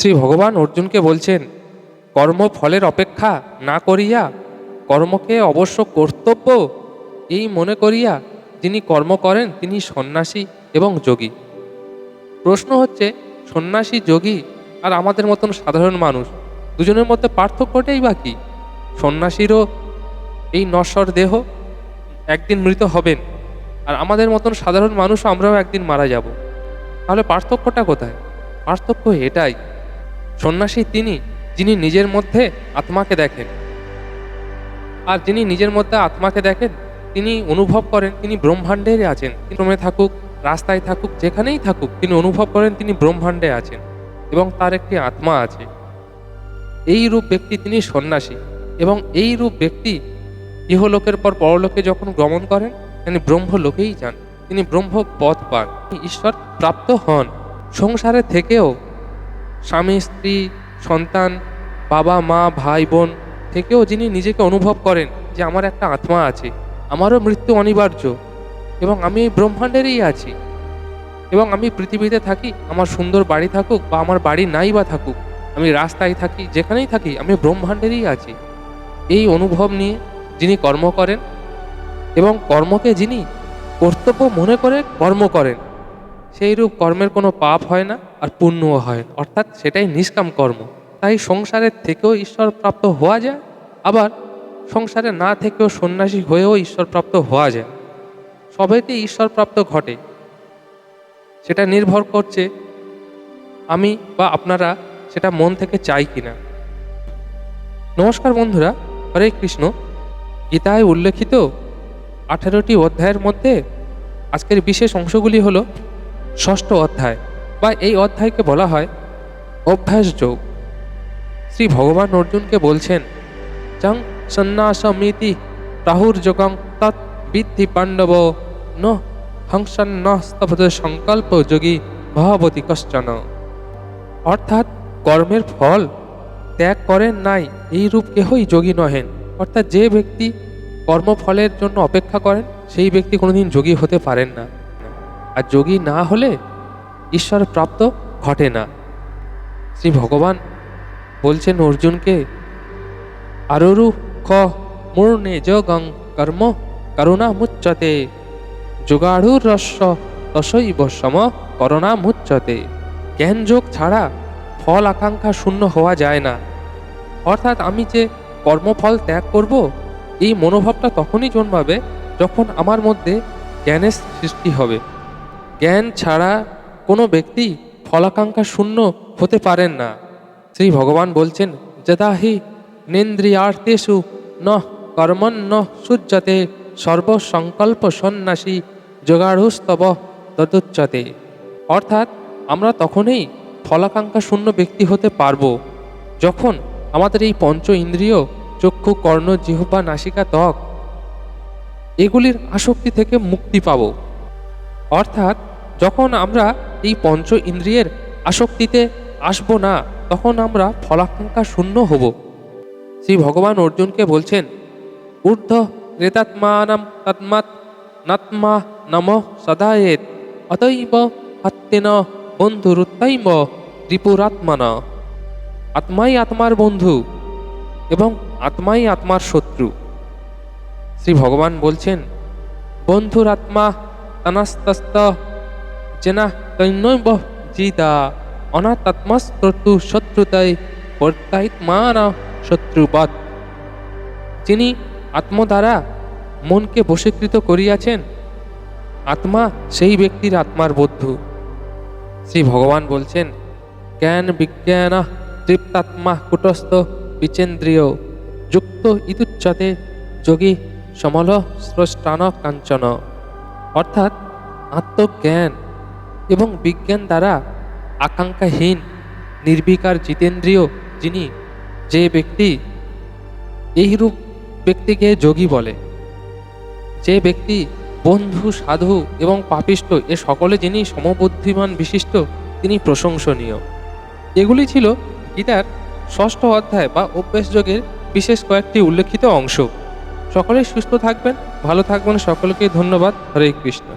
শ্রী ভগবান অর্জুনকে বলছেন, কর্মফলের অপেক্ষা না করিয়া কর্মকে অবশ্য কর্তব্য এই মনে করিয়া যিনি কর্ম করেন তিনি সন্ন্যাসী এবং যোগী। প্রশ্ন হচ্ছে, সন্ন্যাসী যোগী আর আমাদের মতন সাধারণ মানুষ দুজনের মধ্যে পার্থক্যটাই বা কী? সন্ন্যাসীরও এই নশ্বর দেহ একদিন মৃত হবেন, আর আমাদের মতন সাধারণ মানুষও আমরাও একদিন মারা যাব। তাহলে পার্থক্যটা কোথায়? পার্থক্য এটাই, সন্ন্যাসী তিনি যিনি নিজের মধ্যে আত্মাকে দেখেন, আর যিনি নিজের মধ্যে আত্মাকে দেখেন তিনি অনুভব করেন তিনি ব্রহ্মাণ্ডে আছেন। ক্রমে থাকুক, রাস্তায় থাকুক, যেখানেই থাকুক, তিনি অনুভব করেন তিনি ব্রহ্মাণ্ডে আছেন এবং তার একটি আত্মা আছে। এই রূপ ব্যক্তি তিনি সন্ন্যাসী, এবং এই রূপ ব্যক্তি ইহলোকের পর পরলোকে যখন গমন করেন তিনি ব্রহ্মলোকেই যান, তিনি ব্রহ্ম পথ পান, ঈশ্বর প্রাপ্ত হন। সংসারে থেকেও স্বামী স্ত্রী সন্তান বাবা মা ভাই বোন থেকেও যিনি নিজেকে অনুভব করেন যে আমার একটা আত্মা আছে, আমারও মৃত্যু অনিবার্য, এবং আমি এই ব্রহ্মাণ্ডেরই আছি, এবং আমি পৃথিবীতে থাকি, আমার সুন্দর বাড়ি থাকুক বা আমার বাড়ি নাই বা থাকুক, আমি রাস্তায় থাকি, যেখানেই থাকি, আমি ব্রহ্মাণ্ডেরই আছি। এই অনুভব নিয়ে যিনি কর্ম করেন এবং কর্মকে যিনি কর্তব্য মনে করে কর্ম করেন, সেই রূপ কর্মের কোনো পাপ হয় না আর পুণ্যও হয়, অর্থাৎ সেটাই নিষ্কাম কর্ম। তাই সংসারের থেকেও ঈশ্বর প্রাপ্ত হওয়া যায়, আবার সংসারে না থেকেও সন্ন্যাসী হয়েও ঈশ্বরপ্রাপ্ত হওয়া যায়। সবাইতে ঈশ্বরপ্রাপ্ত ঘটে, সেটা নির্ভর করছে আমি বা আপনারা সেটা মন থেকে চাই কিনা। নমস্কার বন্ধুরা, হরে কৃষ্ণ। গীতায় উল্লেখিত 18টি অধ্যায়ের মধ্যে আজকের বিশেষ অংশগুলি হল ষষ্ঠ অধ্যায়, বা এই অধ্যায়কে বলা হয় অভ্যাস যোগ। শ্রী ভগবান অর্জুনকে বলছেন, চং সন্ন্যাসমিতি প্রাহুর্যোগং তৎ বিদ্ধি পাণ্ডব ন হংসন্ন স্তব্ধ সংকল্প যোগী ভবতি কশ্চন। অর্থাৎ কর্মের ফল ত্যাগ করেন নাই এই রূপ কেহই যোগী নহেন। অর্থাৎ যে ব্যক্তি কর্মফলের জন্য অপেক্ষা করেন সেই ব্যক্তি কোনোদিন যোগী হতে পারেন না, আর যোগী না হলে ঈশ্বর প্রাপ্ত ঘটে না। শ্রী ভগবান বলছেন অর্জুনকে, আরুরু খ মূর্ণে যোগং কর্ম করুণা মুচ্যতে যোগাড়ুর রস্য তসৈব সম করুণা মুচ্যতে। জ্ঞান যোগ ছাড়া ফল আকাঙ্ক্ষা শূন্য হওয়া যায় না। অর্থাৎ আমি যে কর্মফল ত্যাগ করব, এই মনোভাবটা তখনই জন্মাবে যখন আমার মধ্যে জ্ঞানের সৃষ্টি হবে। জ্ঞান ছাড়া কোনো ব্যক্তি ফলাকাঙ্ক্ষা শূন্য হতে পারেন না। শ্রী ভগবান বলছেন, যদা হি নেন্দ্রিয়ার্থেষু ন কর্মণ্য সূর্যতে সর্বসংকল্প সন্ন্যাসী যোগাড়ুস্তব তদুচ্যতে। অর্থাৎ আমরা তখনই ফলাকাঙ্ক্ষা শূন্য ব্যক্তি হতে পারব যখন আমাদের এই পঞ্চ ইন্দ্রিয় চক্ষু কর্ণ জিহ্বা নাসিকা ত্বক এগুলির আসক্তি থেকে মুক্তি পাব। অর্থাৎ যখন আমরা এই পঞ্চ ইন্দ্রিয়ের আসক্তিতে আসব না, তখন আমরা ফলাকাঙ্ক্ষা শূন্য হব। শ্রী ভগবান অর্জুনকে বলছেন, ঊর্ধ্ব রেতাত্মানাম তৎমাৎ নাত্মা নম সদায়েত অতৈব হত্যেন বন্ধুরুত্তৈব রিপুরাত্মনা। আত্মাই আত্মার বন্ধু এবং আত্মাই আত্মার শত্রু। শ্রী ভগবান বলছেন, বন্ধুর আত্মা তনস্তস্ত জেনা তৈনৈব জিতা অনাত্মস্কর্তু শত্রুতায় বর্তাইত্মান শত্রুবৎ। যিনি আত্ম দ্বারা মনকে বশীকৃত করিয়াছেন, আত্মা সেই ব্যক্তির আত্মার বন্ধু। শ্রী ভগবান বলছেন, জ্ঞান বিজ্ঞান তৃপ্তাত্মা কুটস্থ বিচেন্দ্রিয় যুক্ত ইদুচ্যতে যোগী সমল স্রষ্টান কাঞ্চন। অর্থাৎ আত্মজ্ঞান এবং বিজ্ঞান দ্বারা আকাঙ্ক্ষাহীন নির্বিকার জিতেন্দ্রিয় যিনি, যে ব্যক্তি এইরূপ ব্যক্তিকে যোগী বলে। যে ব্যক্তি বন্ধু সাধু এবং পাপিষ্ট এ সকলে যিনি সমবুদ্ধিমান বিশিষ্ট, তিনি প্রশংসনীয়। এগুলি ছিল গীতার ষষ্ঠ অধ্যায় বা অভ্যাস যোগের বিশেষ কয়েকটি উল্লেখিত অংশ। সকলেই সুস্থ থাকবেন, ভালো থাকবেন। সকলকে ধন্যবাদ। হরে কৃষ্ণ।